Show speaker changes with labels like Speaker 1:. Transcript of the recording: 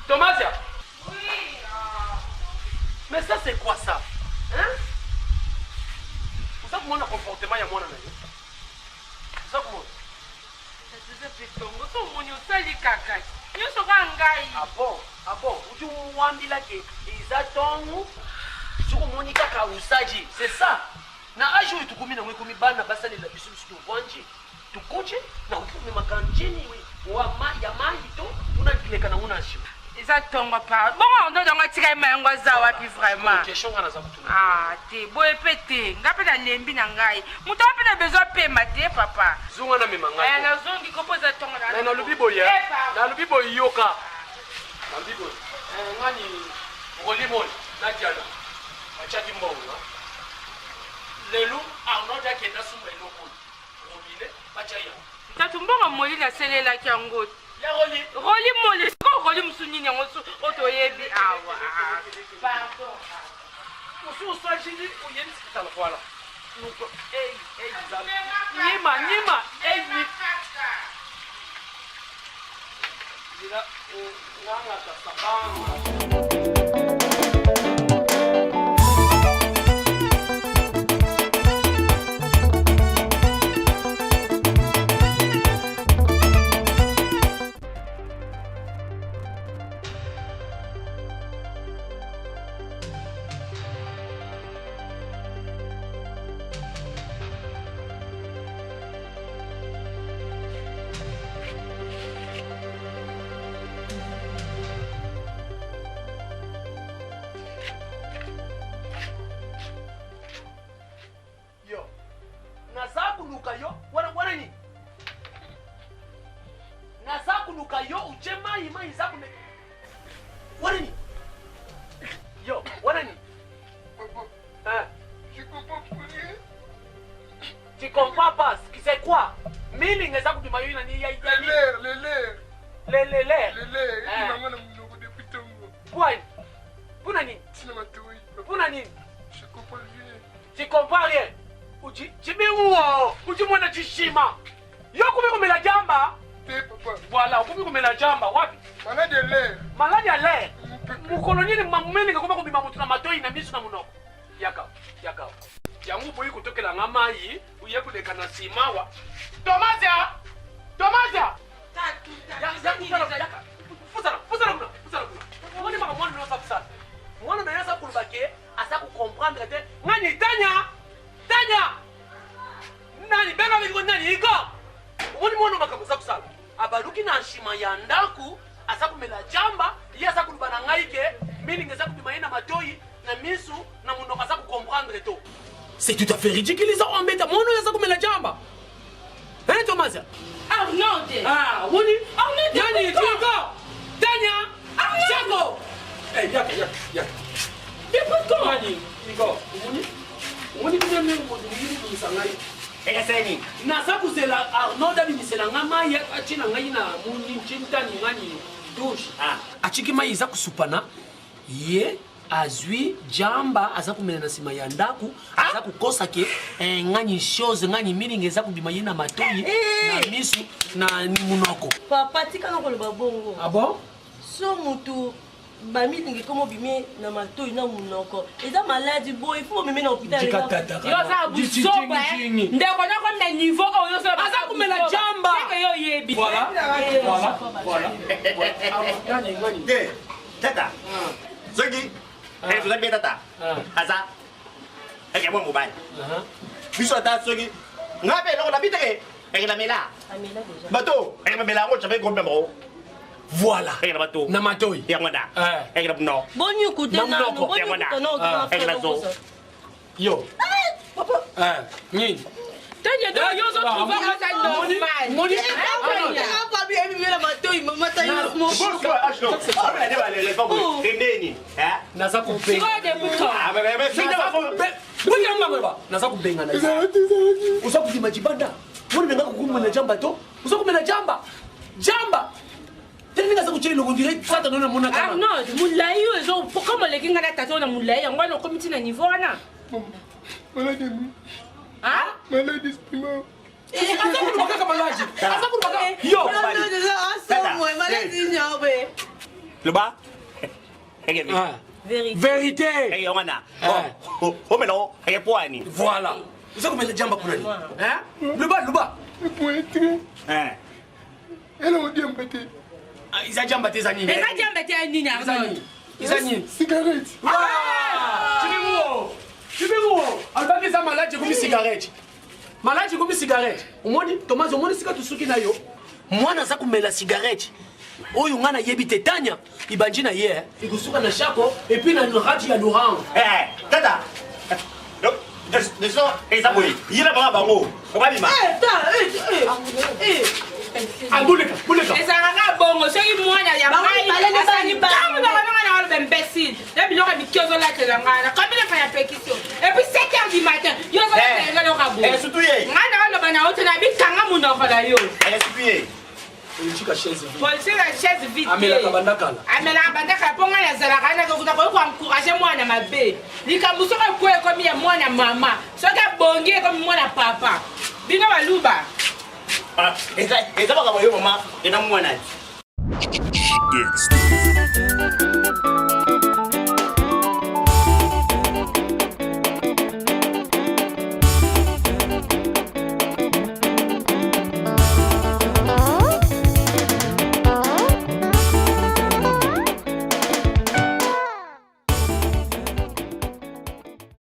Speaker 1: Tomasia. Oui. Mais ça c'est quoi ça? Hein? Vous savez comment le comportement il y a moi dans la vie? Vous savez comment? Ah bon? Ah bon? Vous avez dit que Isatongu, c'est ça? Na ajo tukumi na wekomi bana basali la bisu bisu wanji tukoche na ukumi makanjini wa ya mai to unakileka na unasho
Speaker 2: Exactement pas. Bon, on doit donc tirer ma ngoza wapi vraiment. Ah, te boy pété. Ngape na lembi na ngai. Muto ape na besoin pe mate papa.
Speaker 1: Zunga na mema ngai.
Speaker 2: Na zongi kompoza tonga na.
Speaker 1: Na lubibo ya. Na lubibo yoka. Na lubibo. Ngani ngolimoni na jana. Achaki mbonga. Lelu anoda kenda sumba eloko. Robine bachaya.
Speaker 2: Tatumbonga moli na selela kyango.
Speaker 1: Ya roli.
Speaker 2: Roli moli. Roli musunini ngosu otoyebi awa. Pardon.
Speaker 1: Usu swajini uyeni sikala kwala. Nuko Nima ni. Dila nganga tasabanga. Tu comprends pas ce qui c'est quoi? Meaning est ça que tu m'as eu dans les Quoi? Punani? Punani? Tu comprends rien? Ujimwana chishima. Yoko miko la jamba. Voilà, uko miko la jamba. Wapi? Maladi ya l'air. Mukoloni ni mamumeni ngakoma kubima mutu na matoi na misu na munoko. Yaka. Yangu boyi kutokela ngamayi, uye kuleka na simawa. Tomasia. Fuzala kuna. Mwani maka mwani no sapsa. Mwani na yasa kulubake asa ku comprendre te. Ngani Tanya. Nani bega biko nani iko? Mwani mwana maka kusala. Abaluki na shima ya ndaku asa kumela jamba, iya asa kulubana ngaike, mini ngeza kubima ina matoi na misu na munoko asa ku comprendre to. C'est tout à fait ridicule, ils ont embêté. Mon nom, ça comme la jambe. Hein, Thomas?
Speaker 2: Arnaud.
Speaker 1: Ah, oui.
Speaker 2: Arnaud.
Speaker 1: Yani, tu encore? Tania. Chaco. Eh, yak.
Speaker 2: Mais pourquoi?
Speaker 1: Yani, Nico. Moni kuna mimi msangai.
Speaker 3: Seni.
Speaker 1: Na sababu c'est Arnaud dabi misela ngama ya achina ngai na muni chintani ngani douche. Achiki mai za kusupana. Ye azwi jamba aza kumena na sima ya ndaku aza kukosa ke ngani chose ngani mini ngeza kubima yina matoyi na misu na munoko.
Speaker 4: Papa tika na koloba bongo.
Speaker 1: Ah bon?
Speaker 4: So mutu bami lingi komo bime na matoyi na munoko. Eza maladi boy, il faut me mettre en hôpital.
Speaker 2: Yo za busoba. Ndeko nyako na niveau oyo so
Speaker 1: aza kumena jamba.
Speaker 2: Yo yebi.
Speaker 1: Voilà.
Speaker 3: De, tata. Zogi. Vous avez bien tata. Asa. Et moi mobile. Biso tata Zogi. Ngabe lo la biteke. Kaya na mela.
Speaker 4: Amela déjà.
Speaker 3: Bato, kaya na mela ko, sabi ko mo.
Speaker 1: Voilà.
Speaker 3: Kaya na bato.
Speaker 1: Na matoi.
Speaker 3: Yang mana? Kaya na no.
Speaker 4: Bonne écoute,
Speaker 1: Non,
Speaker 4: non,
Speaker 1: non,
Speaker 4: non, bonne
Speaker 3: yang mana?
Speaker 4: écoute, non, grand
Speaker 3: Kaya na
Speaker 4: frère, non,
Speaker 3: so.
Speaker 4: ça.
Speaker 1: Yo.
Speaker 4: Papa.
Speaker 1: Nini.
Speaker 2: Tanya do yo zo trouver ça normal.
Speaker 1: Moni. Naza kubenga.
Speaker 2: Siko de buto.
Speaker 1: Naza kubenga na isa. Usa kudima jibanda. Moni benga kukumuna jamba to. Usa kumena jamba. Jamba. Tena ninga zakuchele lokondire sata nona mona kama.
Speaker 2: Arnaud, mulai yo zo comme le kinga na tato na mulai yango na komiti na niveau na. Ah?
Speaker 1: Yo.
Speaker 3: Le bas?
Speaker 1: Vérité.
Speaker 3: Kaya mana? Oh, melo, kaya po ani.
Speaker 1: Voilà. Usa kumena jamba kuna ni. Hein? Luba. Isa jamba teza nini?
Speaker 2: Eka jamba te nini Arnaud?
Speaker 1: Isa nini?
Speaker 5: Cigarette.
Speaker 1: Chibimuo. Albaki za malaji kumi cigarette. Malaji kumi cigarette. Umoni Thomas umoni sika tusuki na yo. Mwana za kumela cigarette. Oyo ngana yebi tetanya ibanjina ye ikusuka na shako et puis na rati ya Laurent.
Speaker 3: Tata. Deso, esa boy. Yira ba bango. Obabima.
Speaker 1: Buleka.
Speaker 2: Ezanga bongo soki mwana ya ngai asani bango na wana na imbécile. Na biloko bikiozo la telanga na kabila fa ya pétition. Et puis 7h du matin, yo zo la lo kabu.
Speaker 3: Surtout ye.
Speaker 2: Ngana lo bana otena bikanga munoko la yo.
Speaker 3: Surtout ye.
Speaker 1: Unchika chaise.
Speaker 2: Polisi la chaise vite.
Speaker 1: Amela kabandakala.
Speaker 2: Amela kabandaka ponga ya zalaka na ko ko encourager mwana mabe. Likambuso ko komi ya mwana mama. Soka bongi komi mwana papa. Bino baluba.
Speaker 3: Esa ba ka boyo mama, ina mwana.
Speaker 6: Dicks.